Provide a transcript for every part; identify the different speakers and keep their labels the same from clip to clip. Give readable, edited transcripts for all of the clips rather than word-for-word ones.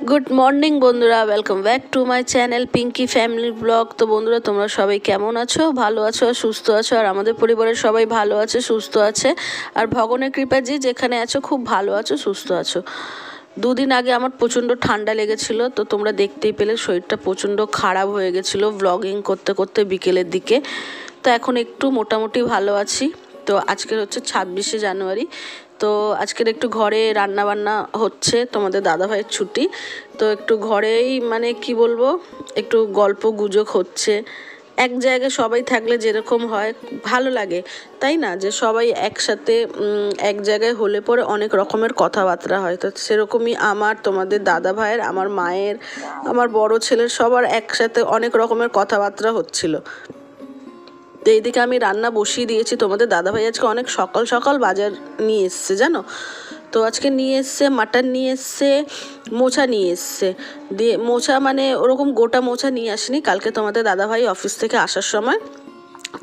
Speaker 1: Good morning বন্ধুরা, welcome back to my channel Pinki family blog. তো বন্ধুরা, তোমরা সবাই কেমন আছো? ভালো আছো আর সুস্থ আছো? আর আমাদের পরিবারের সবাই ভালো আছে, সুস্থ আছে। আর ভগবানের কৃপায় যে যেখানে আছো খুব ভালো আছো, সুস্থ আছো। দুদিন আগে আমার প্রচণ্ড ঠান্ডা লেগেছিলো, তো তোমরা দেখতেই পেলে শরীরটা প্রচণ্ড খারাপ হয়ে গেছিলো ব্লগিং করতে করতে বিকেলের দিকে। তো এখন একটু মোটামুটি ভালো আছি। তো আজকের হচ্ছে 26শে জানুয়ারি। তো আজকের একটু ঘরে রান্না বান্না হচ্ছে, তোমাদের দাদাভাইয়ের ছুটি, তো একটু ঘরেই মানে কি বলবো, একটু গল্প গুজব হচ্ছে। এক জায়গায় সবাই থাকলে যেরকম হয় ভালো লাগে, তাই না? যে সবাই একসাথে এক জায়গায় হলে পরে অনেক রকমের কথাবার্তা হয়। তো সেরকমই আমার, তোমাদের দাদা ভাইয়ের, আমার মায়ের, আমার বড় ছেলের, সবার একসাথে অনেক রকমের কথাবার্তা হচ্ছিল। তো এইদিকে আমি রান্না বসিয়ে দিয়েছি। তোমাদের দাদাভাই আজকে অনেক সকাল সকাল বাজার নিয়ে এসছে, জানো তো? আজকে নিয়ে এসছে মাটন, নিয়ে এসছে মোচা, নিয়ে এসছে। দিয়ে মোচা মানে ওরকম গোটা মোচা নিয়ে আসেনি। কালকে তোমাদের দাদাভাই অফিস থেকে আসার সময়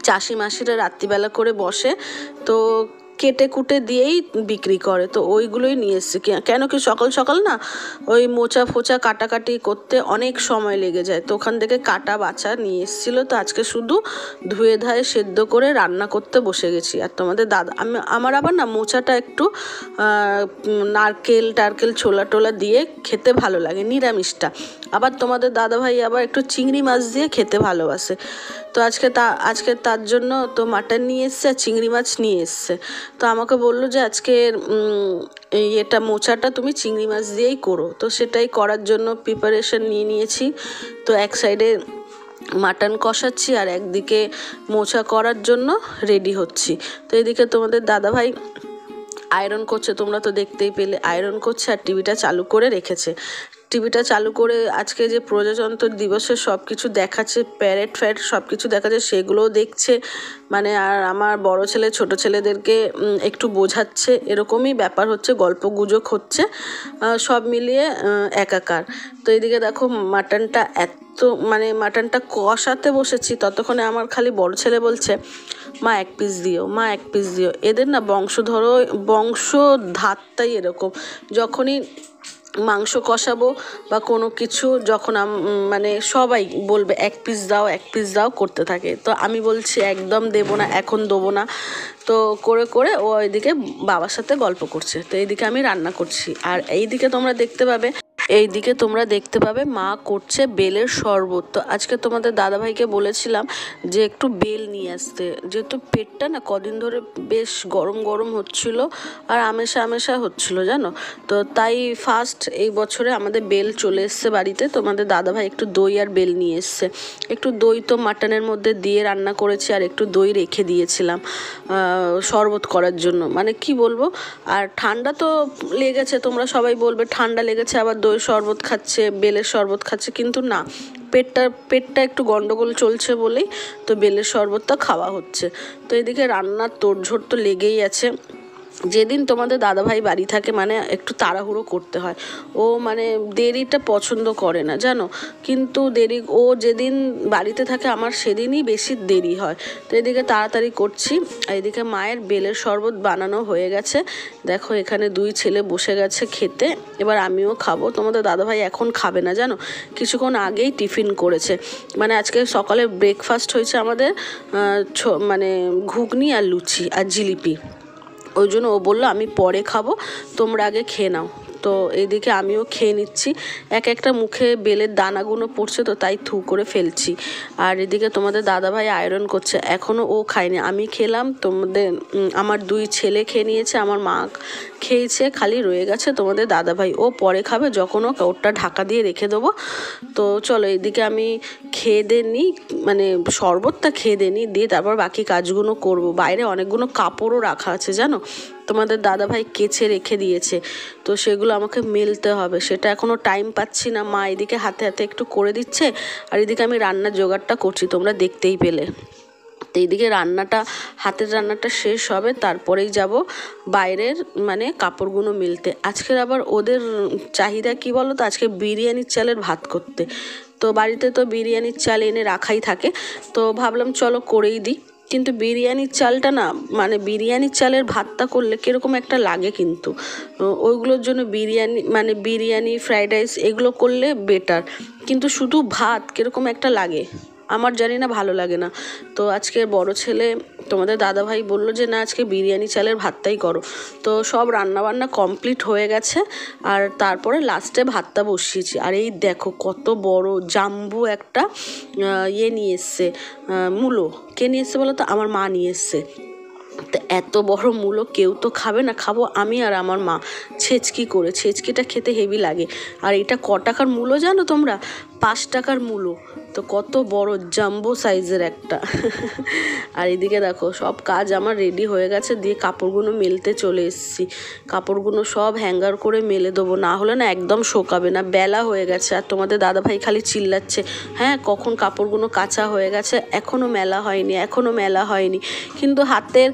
Speaker 1: চাষি মাসিরা রাত্রিবেলা করে বসে, তো কেটে কুটে দিয়েই বিক্রি করে, তো ওইগুলোই নিয়ে এসছে। কেন কি সকাল সকাল না ওই মোচা ফোচা কাটাকাটি করতে অনেক সময় লেগে যায়, তো ওখান থেকে কাটা বাছা নিয়ে এসেছিলো। তো আজকে শুধু ধুয়ে ধায়ে সেদ্ধ করে রান্না করতে বসে গেছি। আর তোমাদের দাদা, আমার আবার না মোচাটা একটু নারকেল টারকেল ছোলা টোলা দিয়ে খেতে ভালো লাগে, নিরামিষটা। আবার তোমাদের দাদাভাই আবার একটু চিংড়ি মাছ দিয়ে খেতে ভালোবাসে। তো আজকে তার জন্য তো মাটন নিয়ে এসছে আর চিংড়ি মাছ নিয়ে এসছে। তো আমাকে বললো যে আজকের এটা মোচাটা তুমি চিংড়ি মাছ দিয়েই করো। তো সেটাই করার জন্য প্রিপারেশন নিয়ে নিয়েছি। তো এক সাইডে মাটন কষাচ্ছি আর একদিকে মোচা করার জন্য রেডি হচ্ছি। তো এদিকে তোমাদের দাদাভাই আয়রন করছে, তোমরা তো দেখতেই পেলে আয়রন করছে, আর টিভিটা চালু করে রেখেছে। টিভিটা চালু করে আজকে যে প্রজাতন্ত্র দিবসের সব কিছু দেখাচ্ছে, প্যারেড ফ্যারেড সব কিছু দেখাচ্ছে, সেগুলোও দেখছে। মানে আর আমার বড় ছেলে ছোট ছেলেদেরকে একটু বোঝাচ্ছে, এরকমই ব্যাপার হচ্ছে, গল্প গুজব হচ্ছে, সব মিলিয়ে একাকার। তো এদিকে দেখো মাটনটা মানে মাটনটা কষাতে বসেছি, ততক্ষণে আমার খালি বড় ছেলে বলছে, মা এক পিস দিও, মা এক পিস দিও। এদের না বংশধারটাই এরকম। যখনই মাংস কষাবো বা কোনো কিছু, যখন মানে সবাই বলবে এক পিস দাও এক পিস দাও করতে থাকে। তো আমি বলছি একদম দেবো না, এখন দেবো না। তো করে করে ও ওইদিকে বাবার সাথে গল্প করছে, তো এইদিকে আমি রান্না করছি। আর এইদিকে তোমরা দেখতে পাবে মা করছে বেলের শরবত। তো আজকে তোমাদের দাদাভাইকে বলেছিলাম যে একটু বেল নিয়ে আসতে, যেহেতু পেটটা না কদিন ধরে বেশ গরম গরম হচ্ছিল আর আমেশা আমেশা হচ্ছিল, জানো তো। তাই ফার্স্ট এই বছরে আমাদের বেল চলে এসছে বাড়িতে। তোমাদের দাদাভাই একটু দই আর বেল নিয়ে এসছে। একটু দই তো মাটনের মধ্যে দিয়ে রান্না করেছি, আর একটু দই রেখে দিয়েছিলাম শরবত করার জন্য। মানে কি বলবো, আর ঠান্ডা তো লেগেছে, তোমরা সবাই বলবে ঠান্ডা লেগেছে আবার দই শরবত খাচ্ছে, বেলের শরবত খাচ্ছে, কিন্তু না, পেটটা একটু গন্ডগোল চলছে বলেই তো বেলের শরবতটা খাওয়া হচ্ছে। তো এদিকে রান্নার তোড়ঝোড় তো লেগেই আছে। যেদিন তোমাদের দাদাভাই বাড়ি থাকে মানে একটু তাড়াহুড়ো করতে হয়। ও মানে দেরিটা পছন্দ করে না, জানো, কিন্তু ও যেদিন বাড়িতে থাকে আমার সেদিনই বেশি দেরি হয়। তো এদিকে তাড়াতাড়ি করছি। আর এদিকে মায়ের বেলের শরবত বানানো হয়ে গেছে। দেখো এখানে দুই ছেলে বসে গেছে খেতে, এবার আমিও খাবো। তোমাদের দাদাভাই এখন খাবে না, জানো, কিছুক্ষণ আগেই টিফিন করেছে। মানে আজকে সকালে ব্রেকফাস্ট হয়েছে আমাদের মানে ঘুগনি আর লুচি আর জিলিপি। ওই জন্য ও বললো আমি পরে খাবো, তোমরা আগে খেয়ে নাও। তো এইদিকে আমিও খেয়ে নিচ্ছি। একটা মুখে বেলের দানাগুলো পড়ছে, তো তাই থু করে ফেলছি। আর এদিকে তোমাদের দাদাভাই আয়রন করছে, এখনও ও খায়নি, আমি খেলাম। আমার দুই ছেলে খেয়ে নিয়েছে, আমার মা খেয়েছে, খালি রয়ে গেছে তোমাদের দাদাভাই, ও পরে খাবে, যখন ওরটা ঢাকা দিয়ে রেখে দেবো। তো চলো এইদিকে আমি খেয়ে দিয়ে নিই, মানে শরবতটা খেয়ে দিয়ে নিই, দিয়ে তারপর বাকি কাজগুলো করবো। বাইরে অনেকগুলো কাপড়ও রাখা আছে, জানো, তোমাদের দাদাভাই কেচে রেখে দিয়েছে, তো সেগুলো আমাকে মেলতে হবে। সেটা এখনও টাইম পাচ্ছি না। মা এদিকে হাতে হাতে একটু করে দিচ্ছে, আর এদিকে আমি রান্নার জোগাড়টা করছি, তোমরা দেখতেই পেলে। তো এইদিকে হাতের রান্নাটা শেষ হবে, তারপরেই যাব বাইরের মানে কাপড়গুলো মেলতে। আজকের আবার ওদের চাহিদা কি বলো তো, আজকে বিরিয়ানির চালের ভাত করতে। তো বাড়িতে তো বিরিয়ানির চাল এনে রাখাই থাকে, তো ভাবলাম চলো করেই দিই। কিন্তু বিরিয়ানির চালটা না, মানে বিরিয়ানির চালের ভাতটা করলে কীরকম একটা লাগে, কিন্তু ওইগুলোর জন্য বিরিয়ানি, মানে বিরিয়ানি, ফ্রাইড রাইস এগুলো করলে বেটার, কিন্তু শুধু ভাত কীরকম একটা লাগে, আমার জানি না, ভালো লাগে না। তো আজকে বড় ছেলে তোমাদের দাদাভাই বললো যে না, আজকে বিরিয়ানি চালের ভাতটাই করো। তো সব রান্নাবান্না কমপ্লিট হয়ে গেছে, আর তারপরে লাস্টে ভাতটা বসিয়েছি। আর এই দেখো কত বড় জাম্বু একটা ইয়ে নিয়ে এসছে, মূলো। কে নিয়ে এসছে বলো তো? আমার মা নিয়ে এসছে। তো এত বড় মূলো কেউ তো খাবে না, খাবো আমি আর আমার মা ছেচকি করে। ছেচকিটা খেতে হেভি লাগে। আর এটা ক টাকার মূলো জানো তোমরা? 5 টাকার মূলো। তো কত বড় জাম্বো সাইজের একটা। আর এদিকে দেখো সব কাজ আমার রেডি হয়ে গেছে, দিয়ে কাপড়গুলো মেলতে চলে এসেছি। কাপড়গুলো সব হ্যাঙ্গার করে মেলে দেবো, না হলে না একদম শোকাবে না। বেলা হয়ে গেছে, আর তোমাদের দাদাভাই খালি চিল্লাচ্ছে, হ্যাঁ কখন কাপড়গুলো কাচা হয়ে গেছে, এখনও মেলা হয়নি, এখনও মেলা হয়নি। কিন্তু হাতের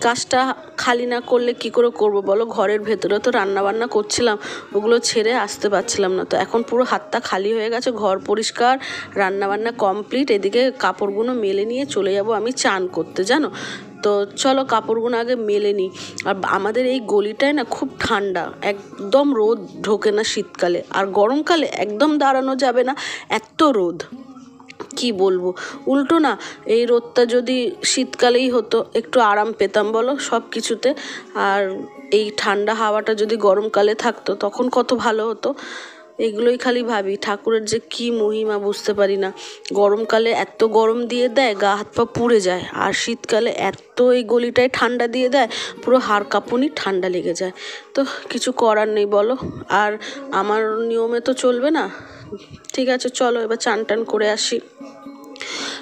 Speaker 1: কাজটা খালি না করলে কি করে করব বলো? ঘরের ভেতরে তো রান্নাবান্না করছিলাম, ওগুলো ছেড়ে আসতে পারছিলাম না। তো এখন পুরো হাতটা খালি হয়ে গেছে, ঘর পরিষ্কার, রান্নাবান্না কমপ্লিট। এদিকে কাপড়গুলো মেলে নিয়ে চলে যাব আমি চান করতে, জানো তো। চলো কাপড়গুলো আগে মেলে নিই। আর আমাদের এই গলিটায় না খুব ঠান্ডা, একদম রোদ ঢোকে না শীতকালে, আর গরমকালে একদম দাঁড়ানো যাবে না, এত রোদ। কি বলবো, উল্টো না, এই রোদটা যদি শীতকালেই হতো একটু আরাম পেতাম বলো সব কিছুতে। আর এই ঠান্ডা হাওয়াটা যদি গরমকালে থাকতো তখন কত ভালো হতো। এগুলোই খালি ভাবি, ঠাকুরের যে কি মহিমা বুঝতে পারি না। গরমকালে এত গরম দিয়ে দেয়, গা হাত পা পুড়ে যায়, আর শীতকালে এত এই গলিটায় ঠান্ডা দিয়ে দেয়, পুরো হাড় কাঁপুনি ঠান্ডা লেগে যায়। তো কিছু করার নেই বলো, আর আমার নিয়মে তো চলবে না। ঠিক আছে চলো এবার চান টান করে আসি।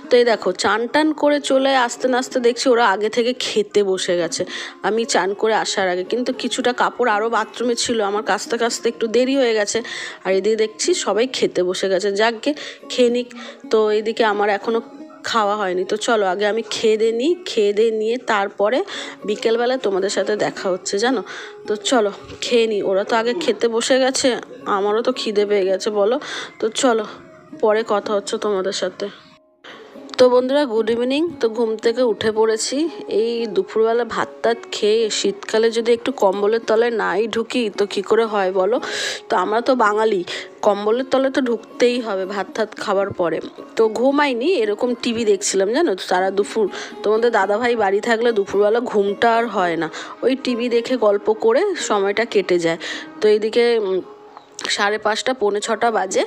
Speaker 1: তো এই দেখো চান টান করে চলে আসতে না আসতে দেখছি ওরা আগে থেকে খেতে বসে গেছে, আমি চান করে আসার আগে। কিন্তু কিছুটা কাপড় আরও বাথরুমে ছিল, আমার কাচতে কাচতে একটু দেরি হয়ে গেছে। আর এদিকে দেখছি সবাই খেতে বসে গেছে, যাকগে খেয়ে নিক। তো এদিকে আমার এখনও খাওয়া হয়নি, তো চলো আগে আমি খেয়ে দিয়ে নিই, খেয়ে দিয়ে নিয়ে তারপরে বিকেলবেলা তোমাদের সাথে দেখা হচ্ছে, জানো তো। চলো খেয়ে নিই, ওরা তো আগে খেতে বসে গেছে, আমারও তো খিদে পেয়ে গেছে বলো। তো চলো পরে কথা হচ্ছে তোমাদের সাথে। তো বন্ধুরা গুড ইভিনিং। তো ঘুম থেকে উঠে পড়েছি, এই দুপুরবেলা ভাত টাত খেয়ে শীতকালে যদি একটু কম্বলের তলায় নাই ঢুকি তো কী করে হয় বলো? তো আমরা তো বাঙালি, কম্বলের তলায় তো ঢুকতেই হবে ভাত টাত খাবার পরে। তো ঘুমাইনি, এরকম টিভি দেখছিলাম জানো তো সারা দুপুর। তোমাদের দাদাভাই বাড়ি থাকলে দুপুরবেলা ঘুমটা আর হয় না, ওই টিভি দেখে গল্প করে সময়টা কেটে যায়। তো এইদিকে 5:30 পৌনে 6টা বাজে।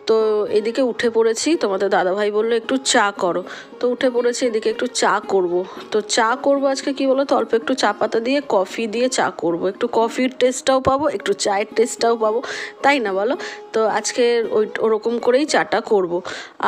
Speaker 1: তো এদিকে উঠে পড়েছি, তোমাদের দাদাভাই বললো একটু চা করো, তো উঠে পড়েছি, এদিকে একটু চা করব। তো চা করব আজকে কি বলো তো, অল্প একটু চা পাতা দিয়ে কফি দিয়ে চা করব, একটু কফির টেস্টটাও পাবো, একটু চায়ের টেস্টটাও পাবো, তাই না বলো? তো আজকে ওরকম করেই চাটা করব।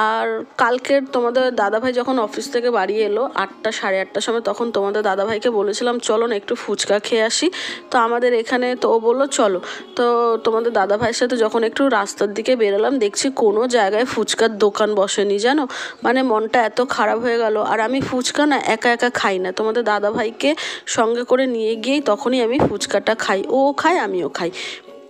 Speaker 1: আর কালকের তোমাদের দাদাভাই যখন অফিস থেকে বাড়ি এলো 8টা 8:30টার সময়, তখন তোমাদের দাদাভাইকে বলেছিলাম চলো না একটু ফুচকা খেয়ে আসি। তো আমাদের এখানে তো ও বললো চলো। তো তোমাদের দাদাভাইয়ের সাথে যখন একটু রাস্তার দিকে বেরোলাম দেখছি কোনো জায়গায় ফুচকার দোকান বসেনি, জানো মানে মনটা এত খারাপ হয়ে গেল। আর আমি ফুচকা না একা একা খাই না, তোমাদের দাদাভাইকে সঙ্গে করে নিয়ে গিয়েই তখনই আমি ফুচকাটা খাই, ও খায় আমিও খাই।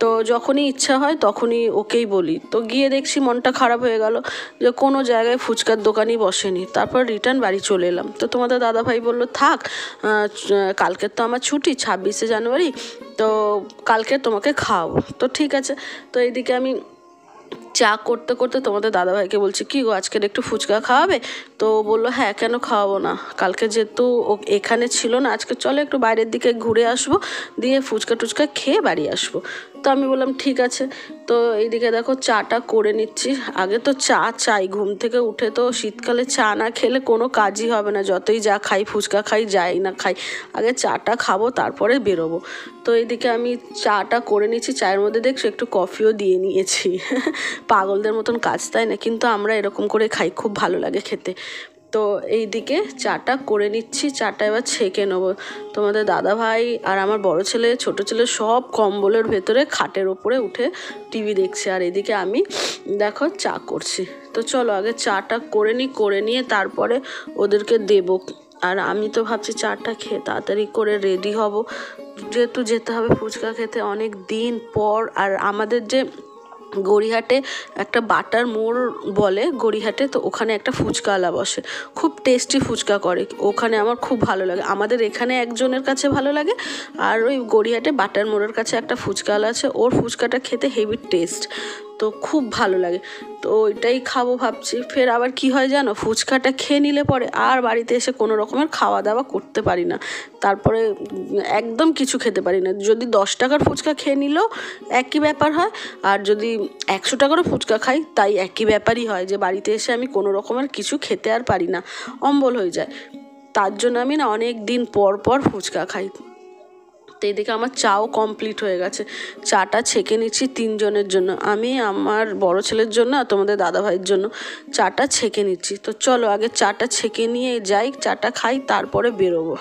Speaker 1: তো যখনই ইচ্ছা হয় তখনই ওকেই বলি। তো গিয়ে দেখছি মনটা খারাপ হয়ে গেল যে কোনো জায়গায় ফুচকার দোকানই বসেনি। তারপর রিটার্ন বাড়ি চলে এলাম। তো তোমাদের দাদাভাই বললো থাক, কালকের তো আমার ছুটি 26শে জানুয়ারি, তো কালকে তোমাকে খাওয়াবো। তো ঠিক আছে। তো এইদিকে আমি চা করতে করতে তোমাদের দাদাভাইকে বলছি কি গো আজকের একটু ফুচকা খাওয়াবে? তো বললো হ্যাঁ কেন খাওয়াবো না, কালকে যেহেতু ও এখানে ছিল না, আজকে চলো একটু বাইরের দিকে ঘুরে আসবো, দিয়ে ফুচকা টুচকা খেয়ে বাড়ি আসবো। তো আমি বললাম ঠিক আছে। তো এইদিকে দেখো চাটা করে নিচ্ছি। আগে তো চা চাই, ঘুম থেকে উঠে তো শীতকালে চা না খেলে কোনো কাজই হবে না, যতই যা খাই, ফুচকা খাই যাই না খাই, আগে চাটা খাবো তারপরে বেরোবো। তো এইদিকে আমি চাটা করে নিচ্ছি, চায়ের মধ্যে দেখছো একটু কফিও দিয়ে নিয়েছি। পাগলদের মতন কাজ, তাই না? কিন্তু আমরা এরকম করে খাই, খুব ভালো লাগে খেতে। তো এইদিকে চাটা করে নিচ্ছি, চাটা এবার ছেঁকে নেবো। তোমাদের দাদাভাই আর আমার বড় ছেলে ছোট ছেলে সব কম্বলের ভেতরে খাটের ওপরে উঠে টিভি দেখছে, আর এদিকে আমি দেখো চা করছি। তো চলো আগে চাটা করে নিই, করে নিয়ে তারপরে ওদেরকে দেবো। আর আমি তো ভাবছি চাটা খেয়ে তাড়াতাড়ি করে রেডি হব, যেহেতু যেতে হবে ফুচকা খেতে অনেক দিন পর। আর আমাদের যে গড়িয়াহাটে একটা বাটার মোড় বলে গড়িয়াহাটে, তো ওখানে একটা ফুচকাওয়ালা বসে, খুব টেস্টি ফুচকা করে, ওখানে আমার খুব ভালো লাগে। আমাদের এখানে একজনের কাছে ভালো লাগে, আর ওই গড়িয়াহাটে বাটার মোড়ের কাছে একটা ফুচকাওয়ালা আছে, ওর ফুচকাটা খেতে হেভি টেস্ট, তো খুব ভালো লাগে। তো ওইটাই খাবো ভাবছি। ফের আবার কি হয় জানো, ফুচকাটা খেয়ে নিলে পরে আর বাড়িতে এসে কোনো রকমের খাওয়া দাওয়া করতে পারি না, তারপরে একদম কিছু খেতে পারি না। যদি 10 টাকার ফুচকা খেয়ে নিলেও একই ব্যাপার হয়, আর যদি 100 টাকারও ফুচকা খাই তাই একই ব্যাপারই হয়, যে বাড়িতে এসে আমি কোনো রকমের কিছু খেতে আর পারি না, অম্বল হয়ে যায়। তার জন্য আমি না অনেক দিন পর পর ফুচকা খাই। তো এদিকে আমার চাও কমপ্লিট হয়ে গেছে, চাটা ছেঁকে নিচ্ছি 3 জনের জন্য, আমি, আমার বড় ছেলের জন্য আর তোমাদের দাদাভাইয়ের জন্য চাটা ছেঁকে নিচ্ছি। তো চলো আগে চাটা ছেঁকে নিয়ে যাই, চাটা খাই, তারপরে বেরোবো।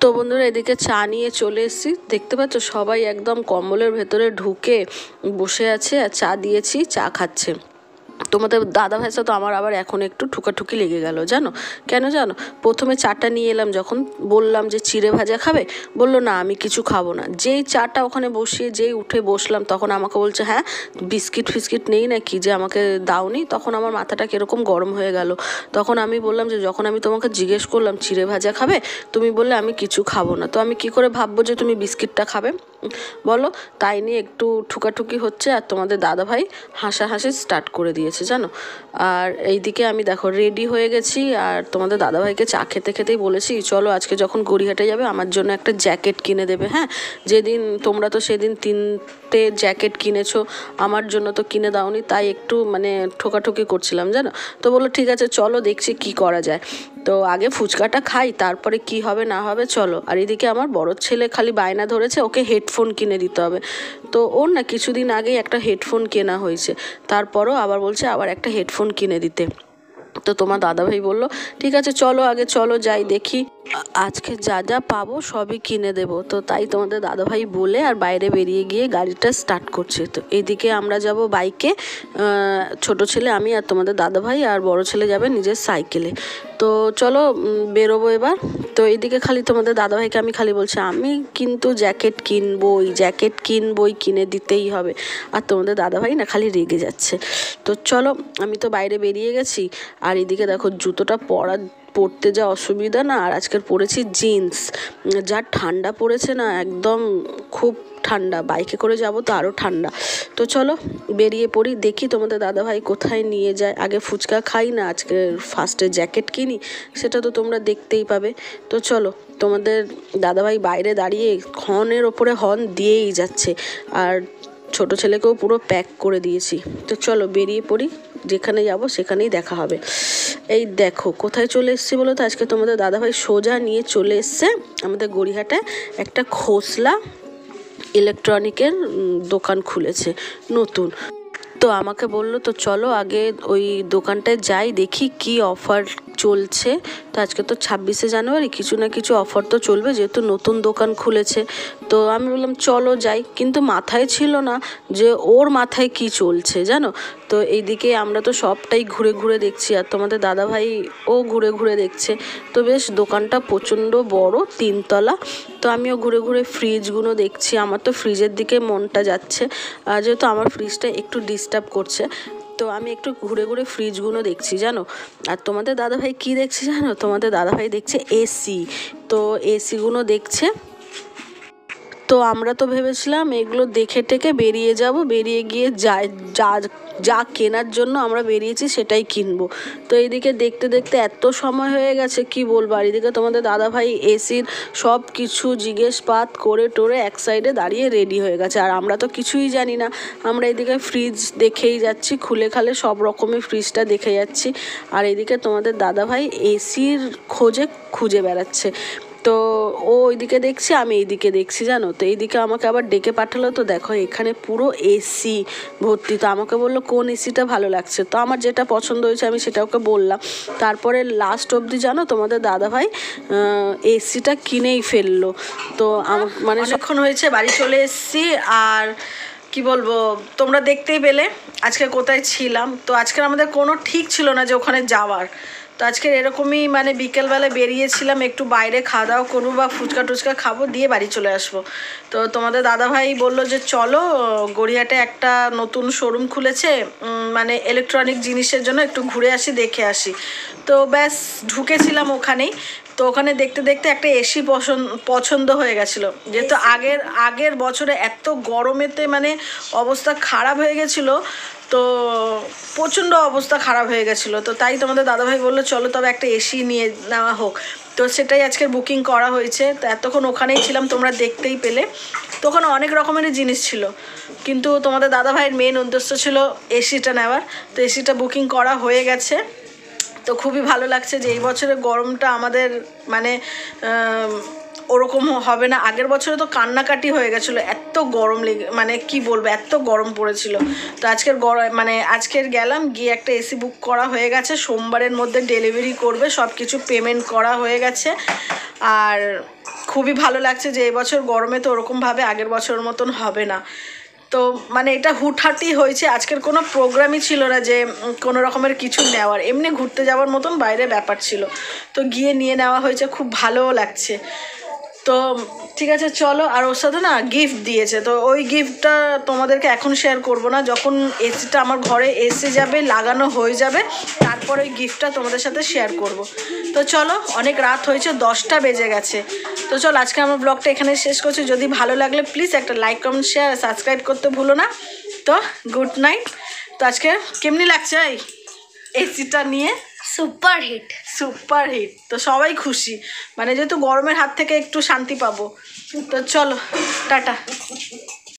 Speaker 1: তো বন্ধুরা এদিকে চা নিয়ে চলে এসেছি, দেখতে পাচ্ছ সবাই একদম কম্বলের ভেতরে ঢুকে বসে আছে, আর চা দিয়েছি, চা খাচ্ছে। তোমাদের দাদা ভাইয়ের সাথে আমার আবার এখন একটু ঠুকাঠুকি লেগে গেল জানো, কেন জানো? প্রথমে চাটা নিয়ে এলাম, যখন বললাম যে চিড়ে ভাজা খাবে, বললো না আমি কিছু খাবো না। যেই চাটা ওখানে বসিয়ে যেই উঠে বসলাম, তখন আমাকে বলছে হ্যাঁ বিস্কিট ফিস্কিট নেই না কি যে আমাকে দাওনি। তখন আমার মাথাটা কীরকম গরম হয়ে গেল। তখন আমি বললাম যে যখন আমি তোমাকে জিজ্ঞেস করলাম চিড়ে ভাজা খাবে, তুমি বললে আমি কিছু খাবো না, তো আমি কি করে ভাববো যে তুমি বিস্কিটটা খাবে বলো? তাই নিয়ে একটু ঠুকাঠুকি হচ্ছে, আর তোমাদের দাদাভাই হাসাহাসি স্টার্ট করে দিয়েছে জানো। আর এইদিকে আমি দেখো রেডি হয়ে গেছি, আর তোমাদের দাদাভাইকে চা খেতে খেতেই বলেছি চলো আজকে যখন গড়িয়াহাটে যাবে আমার জন্য একটা জ্যাকেট কিনে দেবে। হ্যাঁ, যেদিন তোমরা তো সেদিন 3টে জ্যাকেট কিনেছো, আমার জন্য তো কিনে দাওনি, তাই একটু মানে ঠোকাঠুকি করছিলাম জানো। তো বললো ঠিক আছে চলো দেখছি কি করা যায়, তো আগে ফুচকাটা খাই তারপরে কি হবে না হবে চলো। আর এদিকে আমার বড় ছেলে খালি বায়না ধরেছে ওকে হেডফোন কিনে দিতে হবে, তো ওর না কিছুদিন আগেই একটা হেডফোন কেনা হয়েছে, তারপরও আবার বলছে আবার একটা হেডফোন কিনে দিতে। তো তোমার দাদাভাই বললো ঠিক আছে চলো আগে চলো যাই দেখি, আজকে যা যা পাবো সবই কিনে দেবো। তো তাই তোমাদের দাদাভাই বলে আর বাইরে বেরিয়ে গিয়ে গাড়িটা স্টার্ট করছে। তো এদিকে আমরা যাব বাইকে, ছোট ছেলে আমি আর তোমাদের দাদাভাই, আর বড় ছেলে যাবে নিজের সাইকেলে। তো চলো বেরোবো এবার। তো এইদিকে খালি তোমাদের দাদাভাইকে আমি খালি বলছি আমি কিন্তু জ্যাকেট কিনবই, কিনে দিতেই হবে। আর তোমাদের দাদাভাই না খালি রেগে যাচ্ছে। তো চলো আমি তো বাইরে বেরিয়ে গেছি, আর এদিকে দেখো জুতোটা পরতে যা অসুবিধা না, আর আজকের পরেছি জিন্স, যা ঠান্ডা পড়েছে না একদম খুব ঠান্ডা, বাইকে করে যাব তো আরও ঠান্ডা। তো চলো বেরিয়ে পড়ি, দেখি তোমাদের দাদাভাই কোথায় নিয়ে যায়। আগে ফুচকা খাই না, আজকে ফার্স্টে জ্যাকেট কিনি, সেটা তো তোমরা দেখতেই পাবে। তো চলো, তোমাদের দাদাভাই বাইরে দাঁড়িয়ে হর্নের ওপরে হর্ন দিয়েই যাচ্ছে, আর ছোট ছেলেকেও পুরো প্যাক করে দিয়েছি। তো চলো বেরিয়ে পড়ি, যেখানে যাব সেখানেই দেখা হবে। এই দেখো কোথায় চলে এসেছি বলো তো, আজকে তোমাদের দাদাভাই সোজা নিয়ে চলে এসছে আমাদের গড়িয়াহাটে একটা খোসলা ইলেকট্রনিকের দোকান খুলেছে নতুন। তো আমাকে বললো তো চলো আগে ওই দোকানটায় যাই, দেখি কি অফার চলছে। তো আজকে তো 26শে জানুয়ারি, কিছু না কিছু অফার তো চলবে যেহেতু নতুন দোকান খুলেছে। তো আমি বললাম চলো যাই, কিন্তু মাথায় ছিল না যে ওর মাথায় কি চলছে জানো। তো এইদিকে আমরা তো সবটাই ঘুরে ঘুরে দেখছি, আর তোমাদের দাদাভাই ও ঘুরে ঘুরে দেখছে। তো বেশ দোকানটা প্রচণ্ড বড়, 3তলা। তো আমিও ঘুরে ঘুরে ফ্রিজগুলো দেখছি, আমার তো ফ্রিজের দিকে মনটা যাচ্ছে, যেহেতু আমার ফ্রিজটা একটু ডিস্টার্ব করছে। তো আমি একটু ঘুরে ঘুরে ফ্রিজগুলো দেখছি জানো। আর তোমাদের দাদাভাই কি দেখছে জানো, তোমাদের দাদাভাই দেখছে এসি। তো এসিগুলো দেখছে। তো আমরা তো ভেবেছিলাম এগুলো দেখে টেকে বেরিয়ে যাব, বেরিয়ে গিয়ে যা যা কেনার জন্য আমরা বেরিয়েছি সেটাই কিনবো। তো এইদিকে দেখতে দেখতে এত সময় হয়ে গেছে কি বলবো। আর এদিকে তোমাদের দাদাভাই এসির সব কিছু জিজ্ঞেসপাত করে টোরে এক সাইডে দাঁড়িয়ে রেডি হয়ে গেছে, আর আমরা তো কিছুই জানি না। আমরা এদিকে ফ্রিজ দেখেই যাচ্ছি, খুলে খালে সব রকমের ফ্রিজটা দেখে যাচ্ছি, আর এদিকে তোমাদের দাদাভাই এসির খুঁজে বেড়াচ্ছে। তো ও ওইদিকে দেখছি, আমি এইদিকে দেখছি, জানো তো এইদিকে আমাকে আবার ডেকে পাঠালো। তো দেখো এখানে পুরো এসি ভর্তি। তো আমাকে বললো কোন এসিটা ভালো লাগছে, তো আমার যেটা পছন্দ হয়েছে আমি সেটা ওকে বললাম। তারপরে লাস্ট অবধি জানো তোমাদের দাদাভাই এসিটা কিনেই ফেললো। তো মানে অনেকক্ষণ হয়েছে বাড়ি চলে এসেছি। আর কি বলবো, তোমরা দেখতেই পেলে আজকে কোথায় ছিলাম। তো আজকে আমাদের কোনো ঠিক ছিল না যে ওখানে যাওয়ার। তো আজকে এরকমই মানে বিকেলবেলা বেরিয়েছিলাম, একটু বাইরে খাওয়া দাওয়া করবো বা ফুচকা টুচকা খাবো, দিয়ে বাড়ি চলে আসবো। তো তোমাদের দাদাভাই বললো যে চলো গড়িয়াহাটে একটা নতুন শোরুম খুলেছে, মানে ইলেকট্রনিক জিনিসের জন্য, একটু ঘুরে আসি, দেখে আসি। তো ব্যাস ঢুকেছিলাম ওখানেই। তো ওখানে দেখতে দেখতে একটা এসি পছন্দ হয়ে গেছিলো, যেহেতু আগের বছরে এত গরমেতে মানে অবস্থা খারাপ হয়ে গেছিলো। তো প্রচণ্ড অবস্থা খারাপ হয়ে গেছিলো। তো তাই তোমাদের দাদাভাই বললো চলো তবে একটা এসি নিয়ে নেওয়া হোক। তো সেটাই আজকের বুকিং করা হয়েছে। তো এতক্ষণ ওখানেই ছিলাম, তোমরা দেখতেই পেলে। তো ওখানে অনেক রকমেরই জিনিস ছিল, কিন্তু তোমাদের দাদাভাইয়ের মেন উদ্দেশ্য ছিল এসিটা নেওয়ার। তো এসিটা বুকিং করা হয়ে গেছে। তো খুবই ভালো লাগছে যে এই বছরের গরমটা আমাদের মানে ওরকম হবে না। আগের বছরে তো কান্নাকাটি হয়ে গেছিলো, এত গরম মানে কি বলবো, এত গরম পড়েছিল। তো আজকের গেলাম গিয়ে একটা এসি বুক করা হয়ে গেছে, সোমবারের মধ্যে ডেলিভারি করবে, সব কিছু পেমেন্ট করা হয়ে গেছে। আর খুবই ভালো লাগছে যে এবছর গরমে তো ওরকমভাবে আগের বছরের মতন হবে না। তো মানে এটা হুটহাটি হয়েছে, আজকের কোনো প্রোগ্রামই ছিল না যে কোনো রকমের কিছু নেওয়ার, এমনি ঘুরতে যাওয়ার মতন বাইরে ব্যাপার ছিল। তো গিয়ে নিয়ে নেওয়া হয়েছে, খুব ভালোও লাগছে। তো ঠিক আছে চলো। আর ওর সাথে না গিফট দিয়েছে, তো ওই গিফটটা তোমাদেরকে এখন শেয়ার করব না, যখন এসিটা আমার ঘরে এসে যাবে, লাগানো হয়ে যাবে, তারপর ওই গিফটটা তোমাদের সাথে শেয়ার করব। তো চলো, অনেক রাত হয়েছে, 10টা বেজে গেছে। তো চলো আজকে আমার ব্লগটা এখানে শেষ করছি। যদি ভালো লাগলে প্লিজ একটা লাইক, কমেন্ট, শেয়ার, সাবস্ক্রাইব করতে ভুলো না। তো গুড নাইট। তো আজকে কেমনি লাগছে এই এসিটা নিয়ে?
Speaker 2: Super hit.
Speaker 1: তো সবাই খুশি, মানে যেহেতু গরমের হাত থেকে একটু শান্তি পাবো। তো চলো টাটা।